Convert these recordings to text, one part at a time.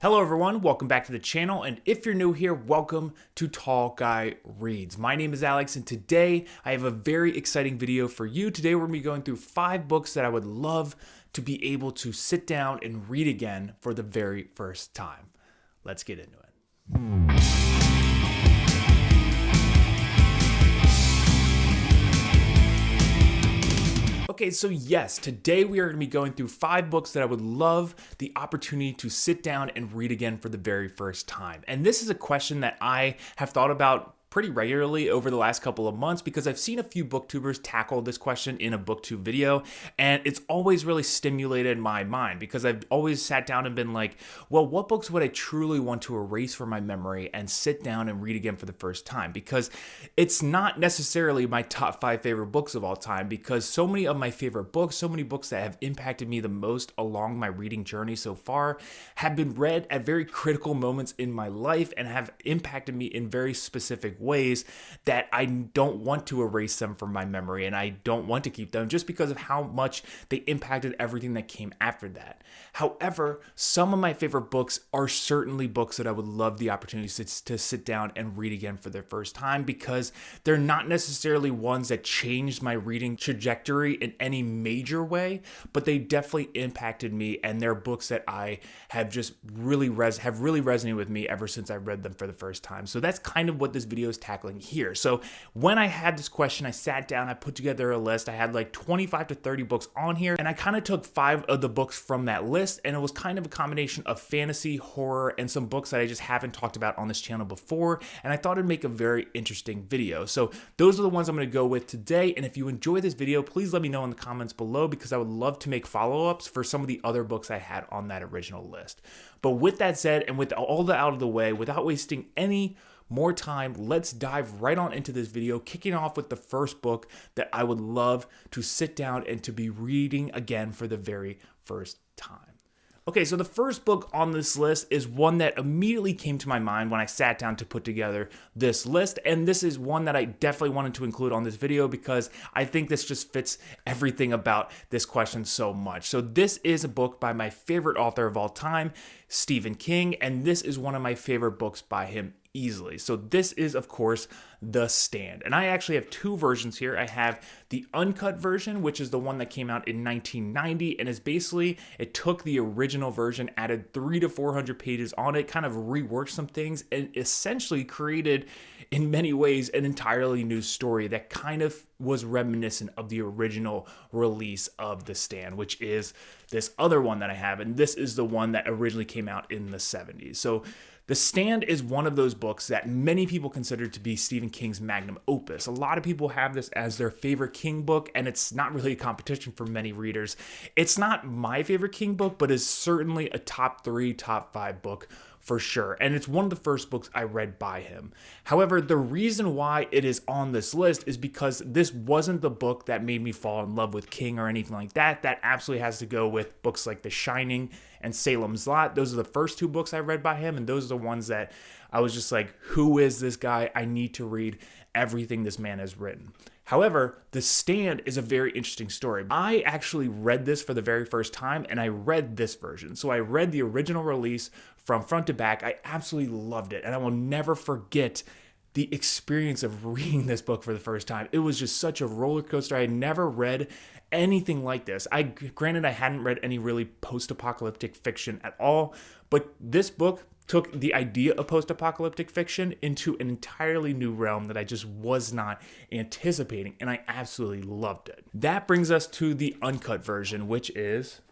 Hello everyone, welcome back to the channel, and if you're new here, welcome to Tall Guy Reads. My name is Alex, and today I have a very exciting video for you. Today we're going to be going through 5 books that I would love to be able to sit down and read again for the very first time. Let's get into it. Okay, so yes, today we are going to be going through 5 books that I would love the opportunity to sit down and read again for the very first time. And this is a question that I have thought about pretty regularly over the last couple of months because I've seen a few booktubers tackle this question in a booktube video, and it's always really stimulated my mind because I've always sat down and been like, well, what books would I truly want to erase from my memory and sit down and read again for the first time? Because it's not necessarily my top 5 favorite books of all time, because so many of my favorite books, so many books that have impacted me the most along my reading journey so far have been read at very critical moments in my life and have impacted me in very specific ways that I don't want to erase them from my memory, and I don't want to keep them just because of how much they impacted everything that came after that. However, some of my favorite books are certainly books that I would love the opportunity to sit down and read again for the first time, because they're not necessarily ones that changed my reading trajectory in any major way, but they definitely impacted me, and they're books that I have just really resonated with me ever since I read them for the first time. So that's kind of what this video is tackling here. So when I had this question, I sat down, I put together a list. I had like 25 to 30 books on here, and I kind of took 5 of the books from that list, and it was kind of a combination of fantasy, horror, and some books that I just haven't talked about on this channel before, and I thought it'd make a very interesting video. So those are the ones I'm going to go with today, and if you enjoy this video, please let me know in the comments below, because I would love to make follow-ups for some of the other books I had on that original list. But with that said, and with all that out of the way, without wasting any more time, let's dive right on into this video, kicking off with the first book that I would love to sit down and to be reading again for the very first time. Okay, so the first book on this list is one that immediately came to my mind when I sat down to put together this list, and this is one that I definitely wanted to include on this video because I think this just fits everything about this question so much. So this is a book by my favorite author of all time, Stephen King, and this is one of my favorite books by him easily. So this is, of course, The Stand. And I actually have 2 versions here. I have the uncut version, which is the one that came out in 1990, and is basically, it took the original version, added 300 to 400 pages on it, kind of reworked some things, and essentially created, in many ways, an entirely new story that kind of was reminiscent of the original release of The Stand, which is this other one that I have, and this is the one that originally came out in the 70s. So The Stand is one of those books that many people consider to be Stephen King's magnum opus. A lot of people have this as their favorite King book, and it's not really a competition for many readers. It's not my favorite King book, but is certainly a top 3, top 5 book for sure. And it's one of the first books I read by him. However, the reason why it is on this list is because this wasn't the book that made me fall in love with King or anything like that. That absolutely has to go with books like The Shining and Salem's Lot. Those are the first 2 books I read by him, and those are the ones that I was just like, who is this guy? I need to read everything this man has written. However, The Stand is a very interesting story. I actually read this for the very first time, and I read this version. So I read the original release from front to back. I absolutely loved it, and I will never forget the experience of reading this book for the first time. It was just such a roller coaster. I had never read anything like this. Granted, I hadn't read any really post-apocalyptic fiction at all, but this book took the idea of post-apocalyptic fiction into an entirely new realm that I just was not anticipating, and I absolutely loved it. That brings us to the uncut version, which is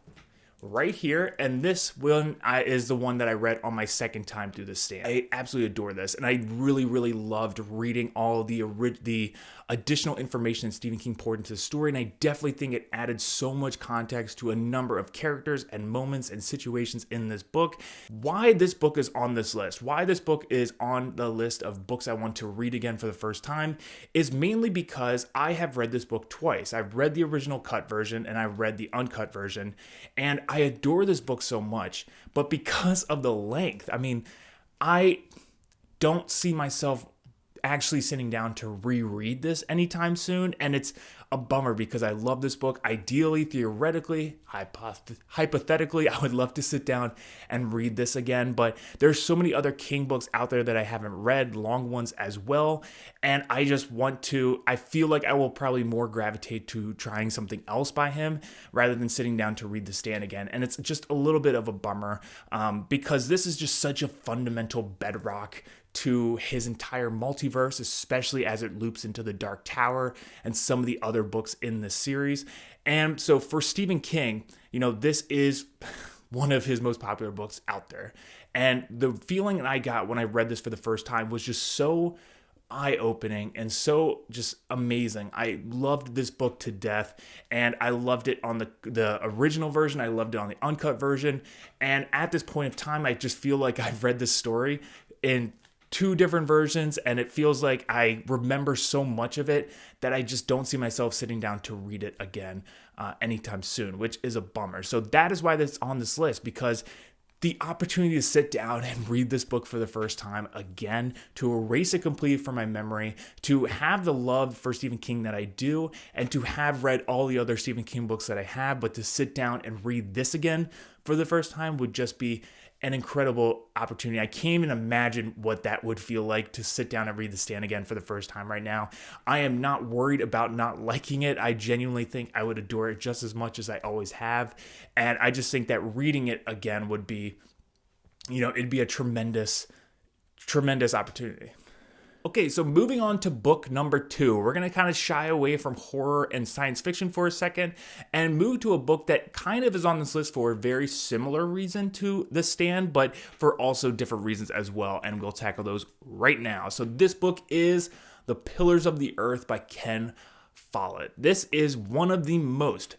right here, and this one is the one that I read on my second time through The Stand. I absolutely adore this, and I really loved reading all the additional information that Stephen King poured into the story, and I definitely think it added so much context to a number of characters and moments and situations in this book. Why this book is on this list, why this book is on the list of books I want to read again for the first time, is mainly because I have read this book twice. I've read the original cut version, and I've read the uncut version, and I adore this book so much, but because of the length, I mean, I don't see myself actually sitting down to reread this anytime soon, and it's a bummer because I love this book. Ideally, theoretically, hypothetically, I would love to sit down and read this again, but there's so many other King books out there that I haven't read, long ones as well, and I feel like I will probably more gravitate to trying something else by him rather than sitting down to read The Stand again, and it's just a little bit of a bummer because this is just such a fundamental bedrock to his entire multiverse, especially as it loops into The Dark Tower and some of the other books in this series. And so for Stephen King, this is one of his most popular books out there. And the feeling that I got when I read this for the first time was just so eye-opening and so just amazing. I loved this book to death, and I loved it on the original version. I loved it on the uncut version. And at this point of time, I just feel like I've read this story in 2 different versions, and it feels like I remember so much of it that I just don't see myself sitting down to read it again anytime soon, which is a bummer. So that is why that's on this list, because the opportunity to sit down and read this book for the first time again, to erase it completely from my memory, to have the love for Stephen King that I do, and to have read all the other Stephen King books that I have, but to sit down and read this again for the first time would just be an incredible opportunity. I can't even imagine what that would feel like to sit down and read The Stand again for the first time right now. I am not worried about not liking it. I genuinely think I would adore it just as much as I always have. And I just think that reading it again would be, it'd be a tremendous, tremendous opportunity. Okay, so moving on to book number 2, we're going to kind of shy away from horror and science fiction for a second and move to a book that kind of is on this list for a very similar reason to The Stand, but for also different reasons as well, and we'll tackle those right now. So this book is The Pillars of the Earth by Ken Follett. This is one of the most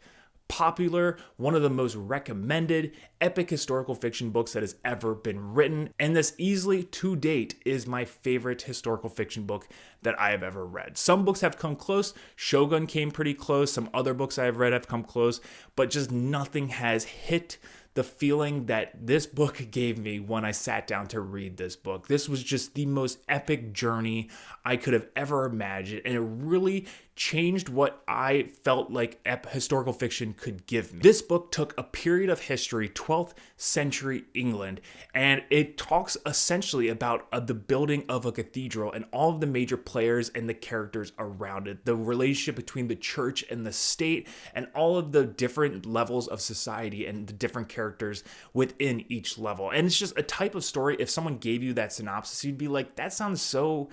popular, one of the most recommended epic historical fiction books that has ever been written, and this easily to date is my favorite historical fiction book that I have ever read. Some books have come close. Shogun came pretty close. Some other books I've read have come close, but just nothing has hit the feeling that this book gave me when I sat down to read this book. This was just the most epic journey I could have ever imagined, and it really changed what I felt like historical fiction could give me. This book took a period of history, 12th century England, and it talks essentially about the building of a cathedral and all of the major players and the characters around it, the relationship between the church and the state, and all of the different levels of society and the different characters within each level. And it's just a type of story, if someone gave you that synopsis, you'd be like, that sounds so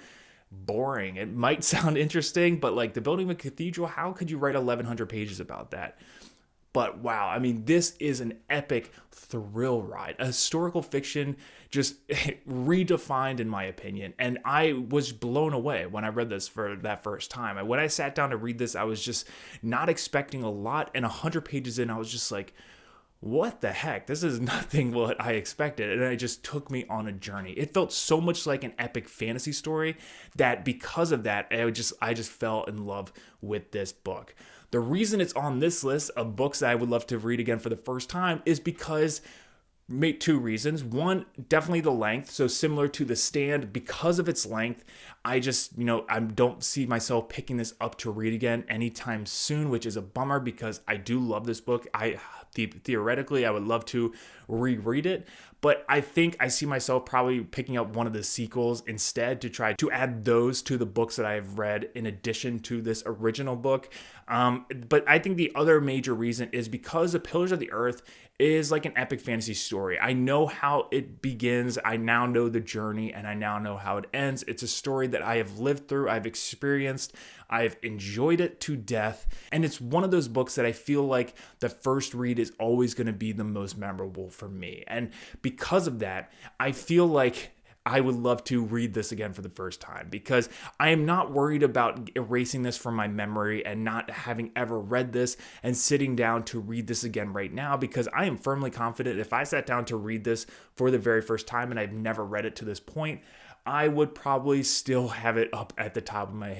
boring. It might sound interesting, but like the building of a cathedral, how could you write 1,100 pages about that? But wow, I mean, this is an epic thrill ride, a historical fiction just redefined in my opinion. And I was blown away when I read this for that first time. And when I sat down to read this, I was just not expecting a lot. And 100 pages in, I was just like, what the heck? This is nothing what I expected. And it just took me on a journey. It felt so much like an epic fantasy story that because of that, I just fell in love with this book. The reason it's on this list of books that I would love to read again for the first time is because 2 reasons. One, definitely the length. So similar to The Stand, because of its length, I just, I don't see myself picking this up to read again anytime soon, which is a bummer because I do love this book. Theoretically, I would love to reread it, but I think I see myself probably picking up one of the sequels instead to try to add those to the books that I've read in addition to this original book. But I think the other major reason is because The Pillars of the Earth is like an epic fantasy story. I know how it begins, I now know the journey, and I now know how it ends. It's a story that I have lived through, I've experienced, I've enjoyed it to death, and it's one of those books that I feel like the first read is always going to be the most memorable for me. And because of that, I feel like I would love to read this again for the first time because I am not worried about erasing this from my memory and not having ever read this and sitting down to read this again right now, because I am firmly confident if I sat down to read this for the very first time and I've never read it to this point, I would probably still have it up at the top of my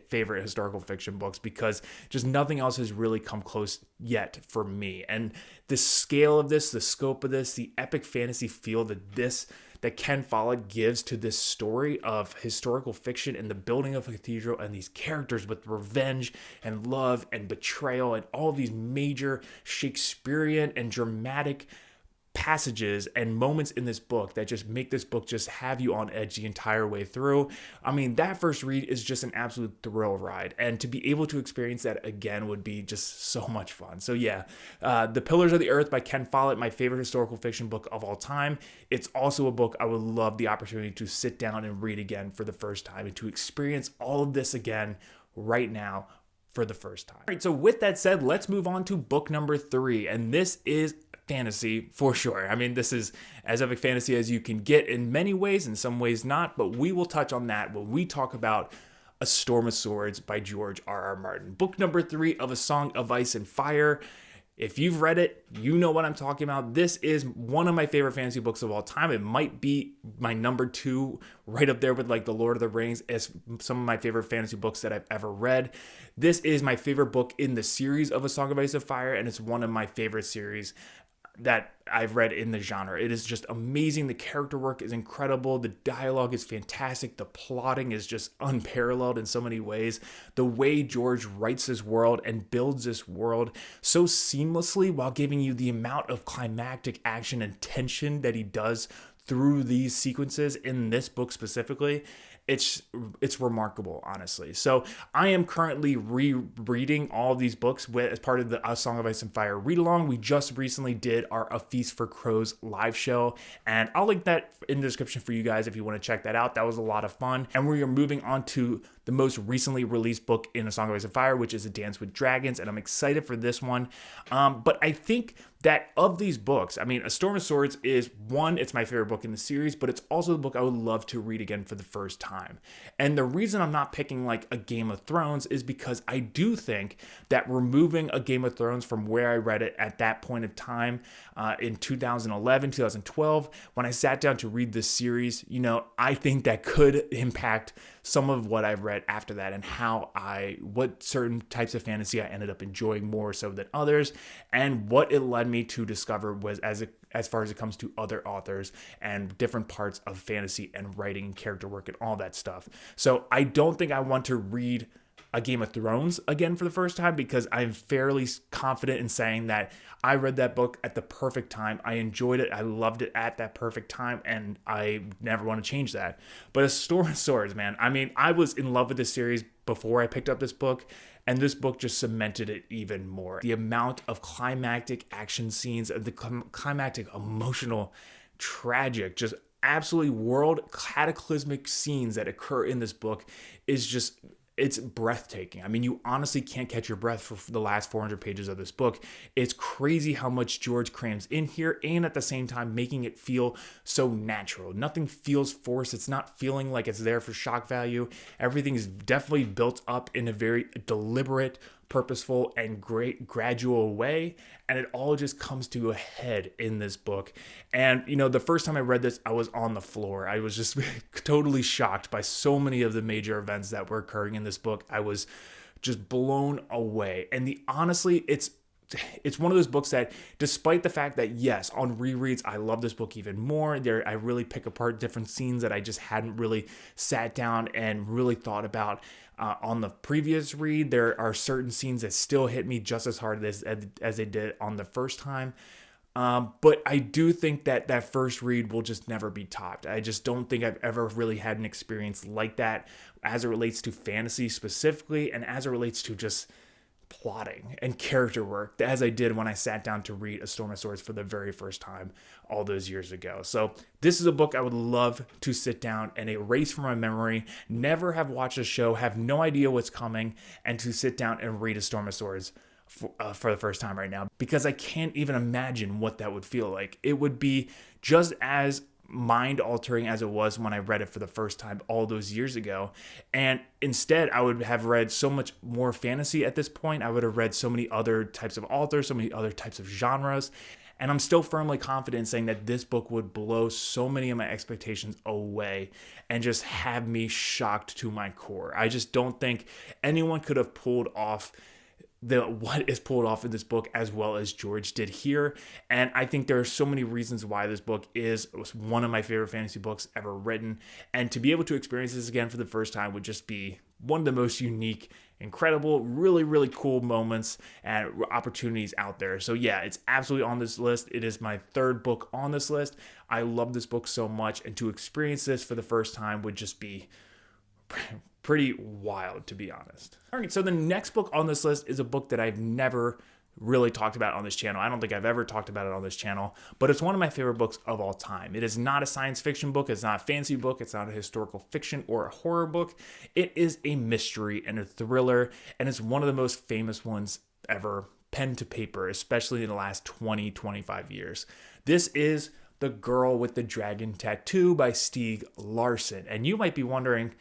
favorite historical fiction books because just nothing else has really come close yet for me. And the scale of this, the scope of this, the epic fantasy feel that this that Ken Follett gives to this story of historical fiction and the building of a cathedral and these characters with revenge and love and betrayal and all these major Shakespearean and dramatic passages and moments in this book that just make this book just have you on edge the entire way through. I mean, that first read is just an absolute thrill ride, and to be able to experience that again would be just so much fun. So yeah, The Pillars of the Earth by Ken Follett, my favorite historical fiction book of all time. It's also a book I would love the opportunity to sit down and read again for the first time and to experience all of this again right now for the first time. All right, so with that said, let's move on to book number 3, and this is fantasy for sure. I mean, this is as epic fantasy as you can get in many ways, in some ways not, but we will touch on that when we talk about A Storm of Swords by George R.R. Martin. Book number 3 of A Song of Ice and Fire. If you've read it, you know what I'm talking about. This is one of my favorite fantasy books of all time. It might be my number 2, right up there with like The Lord of the Rings, as some of my favorite fantasy books that I've ever read. This is my favorite book in the series of A Song of Ice and Fire, and it's one of my favorite series that I've read in the genre. It is just amazing. The character work is incredible. The dialogue is fantastic. The plotting is just unparalleled in so many ways. The way George writes this world and builds this world so seamlessly while giving you the amount of climactic action and tension that he does through these sequences in this book specifically, it's remarkable, honestly. So I am currently rereading all these books as part of the A Song of Ice and Fire read-along. We just recently did our A Feast for Crows live show, and I'll link that in the description for you guys if you want to check that out. That was a lot of fun. And we are moving on to the most recently released book in A Song of Ice and Fire, which is A Dance with Dragons, and I'm excited for this one. But I think that of these books, I mean, A Storm of Swords is one, it's my favorite book in the series, but it's also the book I would love to read again for the first time. And the reason I'm not picking like a Game of Thrones is because I do think that removing a Game of Thrones from where I read it at that point of time in 2011, 2012, when I sat down to read this series, you know, I think that could impact some of what I've read after that and what certain types of fantasy I ended up enjoying more so than others, and what it led me to discover was as far as it comes to other authors and different parts of fantasy and writing and character work and all that stuff. So I don't think I want to read a Game of Thrones again for the first time, because I'm fairly confident in saying that I read that book at the perfect time. I enjoyed it. I loved it at that perfect time, and I never want to change that. But A Storm of Swords, man, I mean, I was in love with this series before I picked up this book, and this book just cemented it even more. The amount of climactic action scenes, the climactic, emotional, tragic, just absolutely world cataclysmic scenes that occur in this book is just, it's breathtaking. I mean, you honestly can't catch your breath for the last 400 pages of this book. It's crazy how much George crams in here, and at the same time making it feel so natural. Nothing feels forced. It's not feeling like it's there for shock value. Everything is definitely built up in a very deliberate, purposeful, and great gradual way, and it all just comes to a head in this book. And you know, the first time I read this, I was on the floor. I was just totally shocked by so many of the major events that were occurring in this book. I was just blown away. And honestly, it's one of those books that, despite the fact that, yes, on rereads, I love this book even more. I really pick apart different scenes that I just hadn't really sat down and really thought about on the previous read. There are certain scenes that still hit me just as hard as they did on the first time. But I do think that first read will just never be topped. I just don't think I've ever really had an experience like that as it relates to fantasy specifically, and as it relates to just plotting and character work, as I did when I sat down to read A Storm of Swords for the very first time all those years ago. So this is a book I would love to sit down and erase from my memory, never have watched a show, have no idea what's coming, and to sit down and read A Storm of Swords for the first time right now, because I can't even imagine what that would feel like. It would be just as mind-altering as it was when I read it for the first time all those years ago. And instead, I would have read so much more fantasy at this point. I would have read so many other types of authors, so many other types of genres. And I'm still firmly confident in saying that this book would blow so many of my expectations away and just have me shocked to my core. I just don't think anyone could have pulled off what is pulled off in this book as well as George did here. And I think there are so many reasons why this book was one of my favorite fantasy books ever written. And to be able to experience this again for the first time would just be one of the most unique, incredible, really, really cool moments and opportunities out there. So yeah, it's absolutely on this list. It is my third book on this list. I love this book so much, and to experience this for the first time would just be pretty wild, to be honest. All right, so the next book on this list is a book that I've never really talked about on this channel. I don't think I've ever talked about it on this channel, but it's one of my favorite books of all time. It is not a science fiction book. It's not a fantasy book. It's not a historical fiction or a horror book. It is a mystery and a thriller, and it's one of the most famous ones ever, pen to paper, especially in the last 20, 25 years. This is The Girl with the Dragon Tattoo by Stieg Larsson. And you might be wondering,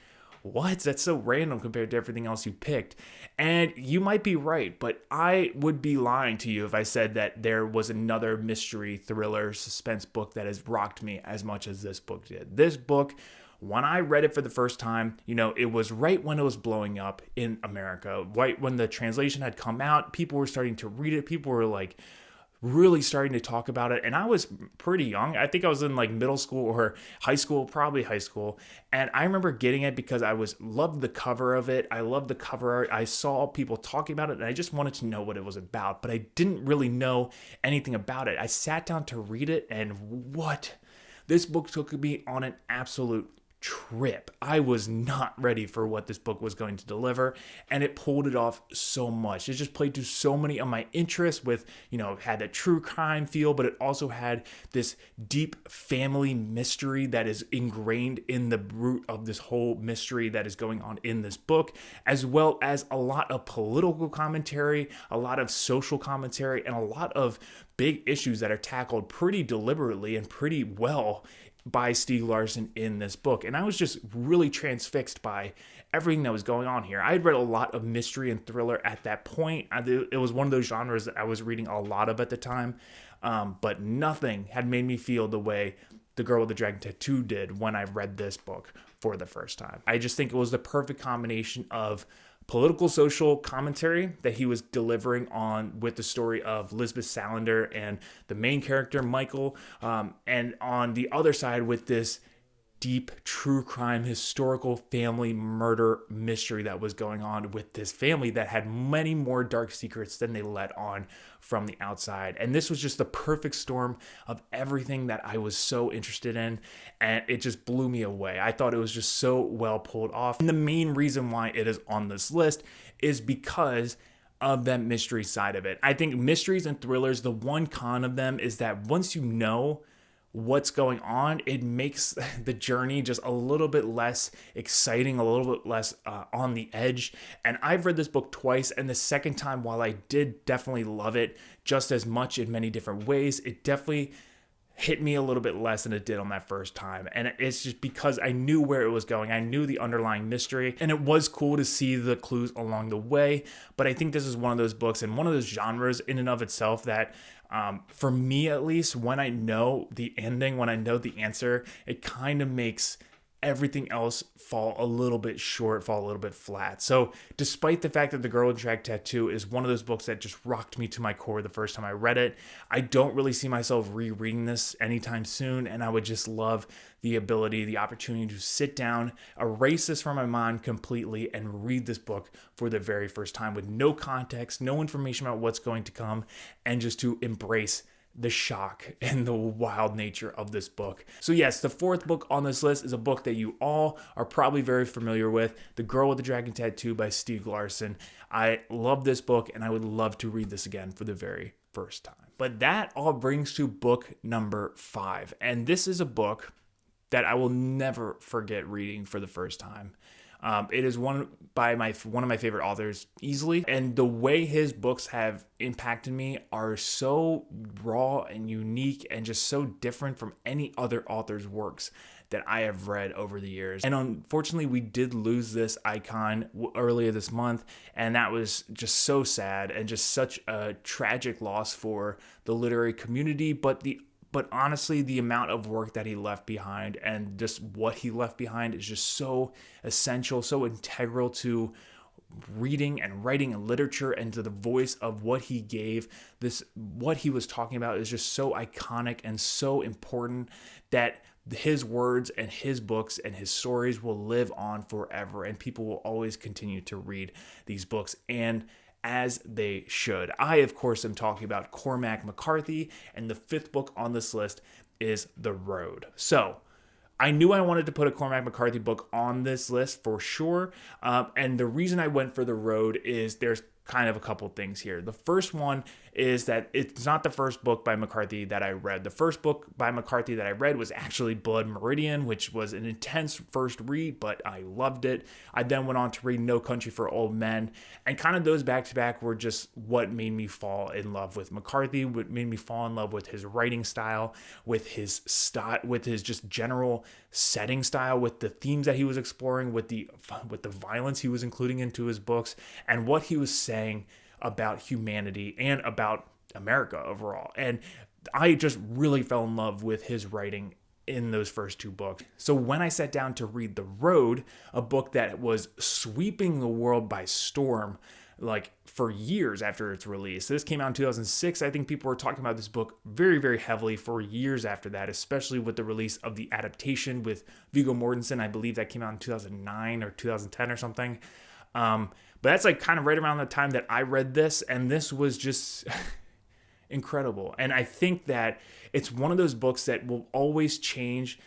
what? That's so random compared to everything else you picked. And you might be right, but I would be lying to you if I said that there was another mystery, thriller, suspense book that has rocked me as much as this book did. This book, when I read it for the first time, it was right when it was blowing up in America, right when the translation had come out. People were starting to read it. People were like really starting to talk about it. And I was pretty young. I think I was in like middle school or high school, probably high school. And I remember getting it because I loved the cover of it. I loved the cover art. I saw people talking about it and I just wanted to know what it was about, but I didn't really know anything about it. I sat down to read it, and this book took me on an absolute trip. I was not ready for what this book was going to deliver, and it pulled it off so much. It just played to so many of my interests with, had that true crime feel, but it also had this deep family mystery that is ingrained in the root of this whole mystery that is going on in this book, as well as a lot of political commentary, a lot of social commentary, and a lot of big issues that are tackled pretty deliberately and pretty well by Stieg Larsson in this book. And I was just really transfixed by everything that was going on here. I had read a lot of mystery and thriller at that point. It was one of those genres that I was reading a lot of at the time, but nothing had made me feel the way The Girl with the Dragon Tattoo did when I read this book for the first time. I just think it was the perfect combination of political social commentary that he was delivering on with the story of Lisbeth Salander and the main character Michael, and on the other side with this deep true crime historical family murder mystery that was going on with this family that had many more dark secrets than they let on from the outside. And this was just the perfect storm of everything that I was so interested in, and it just blew me away. I thought it was just so well pulled off. And the main reason why it is on this list is because of that mystery side of it. I think mysteries and thrillers, the one con of them is that once you know what's going on, it makes the journey just a little bit less exciting, a little bit less on the edge. And I've read this book twice, and the second time, while I did definitely love it just as much in many different ways, it definitely hit me a little bit less than it did on that first time. And it's just because I knew where it was going. I knew the underlying mystery, and it was cool to see the clues along the way. But I think this is one of those books and one of those genres in and of itself that, for me at least, when I know the ending, when I know the answer, it kind of makes everything else fall a little bit short, fall a little bit flat. So despite the fact that The Girl with the Dragon Tattoo is one of those books that just rocked me to my core the first time I read it, I don't really see myself rereading this anytime soon. And I would just love the ability, the opportunity to sit down, erase this from my mind completely, and read this book for the very first time with no context, no information about what's going to come, and just to embrace the shock and the wild nature of this book. So yes, the fourth book on this list is a book that you all are probably very familiar with, The Girl with the Dragon Tattoo by Stieg Larsson. I love this book, and I would love to read this again for the very first time. But that all brings to book number 5. And this is a book that I will never forget reading for the first time. It is one of my favorite authors easily, and the way his books have impacted me are so raw and unique and just so different from any other author's works that I have read over the years. And unfortunately, we did lose this icon earlier this month, and that was just so sad and just such a tragic loss for the literary community, but honestly, the amount of work that he left behind and just what he left behind is just so essential, so integral to reading and writing and literature and to the voice of what he gave. What he was talking about is just so iconic and so important that his words and his books and his stories will live on forever, and people will always continue to read these books, and as they should. I, of course, am talking about Cormac McCarthy, and the fifth book on this list is The Road. So I knew I wanted to put a Cormac McCarthy book on this list for sure, and the reason I went for The Road is there's kind of a couple things here. The first one is that it's not the first book by McCarthy that I read. The first book by McCarthy that I read was actually Blood Meridian, which was an intense first read, but I loved it. I then went on to read No Country for Old Men, and kind of those back to back were just what made me fall in love with McCarthy, what made me fall in love with his writing style, with his just general setting style, with the themes that he was exploring, with the violence he was including into his books, and what he was saying about humanity and about America overall. And I just really fell in love with his writing in those first two books. So when I sat down to read The Road, a book that was sweeping the world by storm, like for years after its release. This came out in 2006. I think people were talking about this book very, very heavily for years after that, especially with the release of the adaptation with Viggo Mortensen. I believe that came out in 2009 or 2010 or something. But that's like kind of right around the time that I read this, and this was just incredible. And I think that it's one of those books that will always change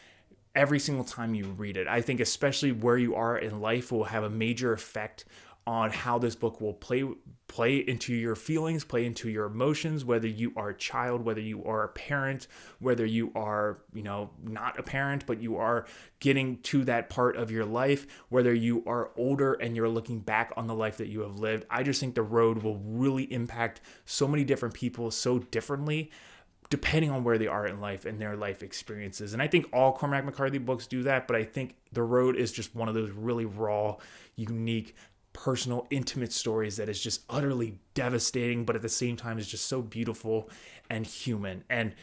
every single time you read it. I think especially where you are in life will have a major effect on how this book will play into your feelings, play into your emotions, whether you are a child, whether you are a parent, whether you are, not a parent, but you are getting to that part of your life, whether you are older and you're looking back on the life that you have lived. I just think The Road will really impact so many different people so differently, depending on where they are in life and their life experiences. And I think all Cormac McCarthy books do that, but I think The Road is just one of those really raw, unique, personal, intimate stories that is just utterly devastating, but at the same time is just so beautiful and human. And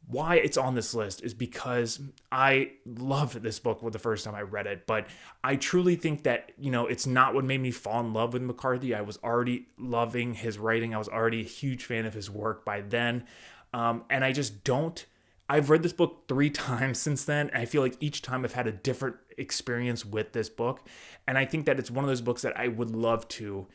why it's on this list is because I loved this book the first time I read it, but I truly think that, it's not what made me fall in love with McCarthy. I was already loving his writing. I was already a huge fan of his work by then. And I've read this book 3 times since then, and I feel like each time I've had a different experience with this book. And I think that it's one of those books that I would love to,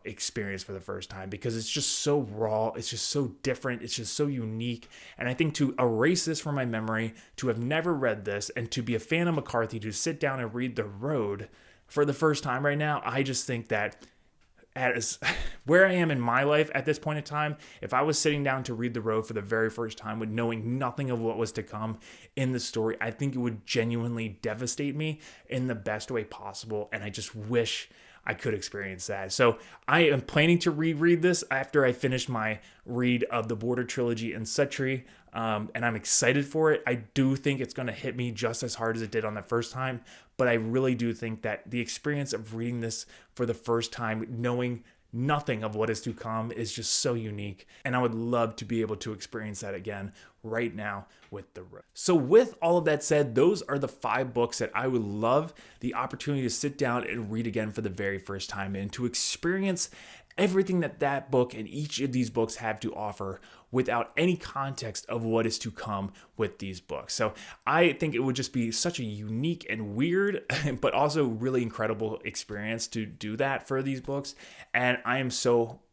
experience for the first time, because it's just so raw. It's just so different. It's just so unique. And I think to erase this from my memory, to have never read this, and to be a fan of McCarthy, to sit down and read The Road for the first time right now, I just think that as where I am in my life at this point in time, if I was sitting down to read The Road for the very first time with knowing nothing of what was to come in the story, I think it would genuinely devastate me in the best way possible. And I just wish I could experience that. So I am planning to reread this after I finish my read of the Border Trilogy and Suttree, and I'm excited for it. I do think it's going to hit me just as hard as it did on the first time, but I really do think that the experience of reading this for the first time, knowing nothing of what is to come, is just so unique, and I would love to be able to experience that again right now with The Road. So with all of that said, those are the 5 books that I would love the opportunity to sit down and read again for the very first time, and to experience everything that book and each of these books have to offer without any context of what is to come with these books. So I think it would just be such a unique and weird, but also really incredible experience to do that for these books. And I am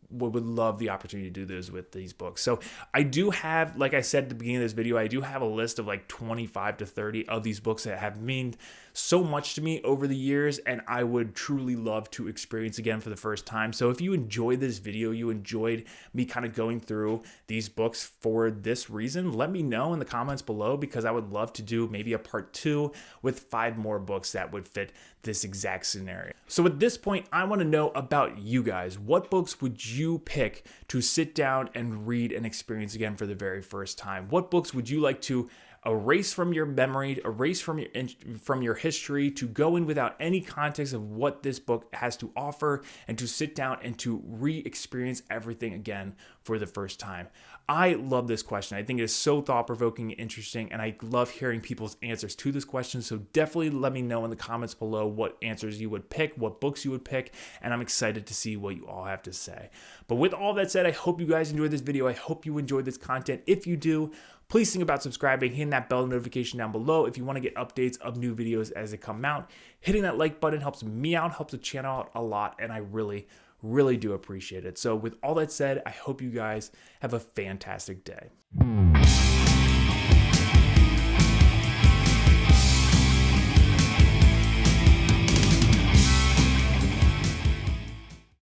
would love the opportunity to do this with these books. So I do have, like I said at the beginning of this video, I do have a list of like 25 to 30 of these books that have meant so much to me over the years, and I would truly love to experience again for the first time. So if you enjoyed this video, you enjoyed me kind of going through these books for this reason, let me know in the comments below, because I would love to do maybe a part 2 with 5 more books that would fit this exact scenario. So at this point, I want to know about you guys. What books would you pick to sit down and read and experience again for the very first time? What books would you like to erase from your memory, erase from your history, to go in without any context of what this book has to offer, and to sit down and to re-experience everything again for the first time? I love this question. I think it is so thought-provoking and interesting, and I love hearing people's answers to this question. So definitely let me know in the comments below what answers you would pick, what books you would pick, and I'm excited to see what you all have to say. But with all that said, I hope you guys enjoyed this video. I hope you enjoyed this content. If you do, please think about subscribing, hitting that bell notification down below if you want to get updates of new videos as they come out. Hitting that like button helps me out, helps the channel out a lot, and I really do appreciate it. So with all that said, I hope you guys have a fantastic day.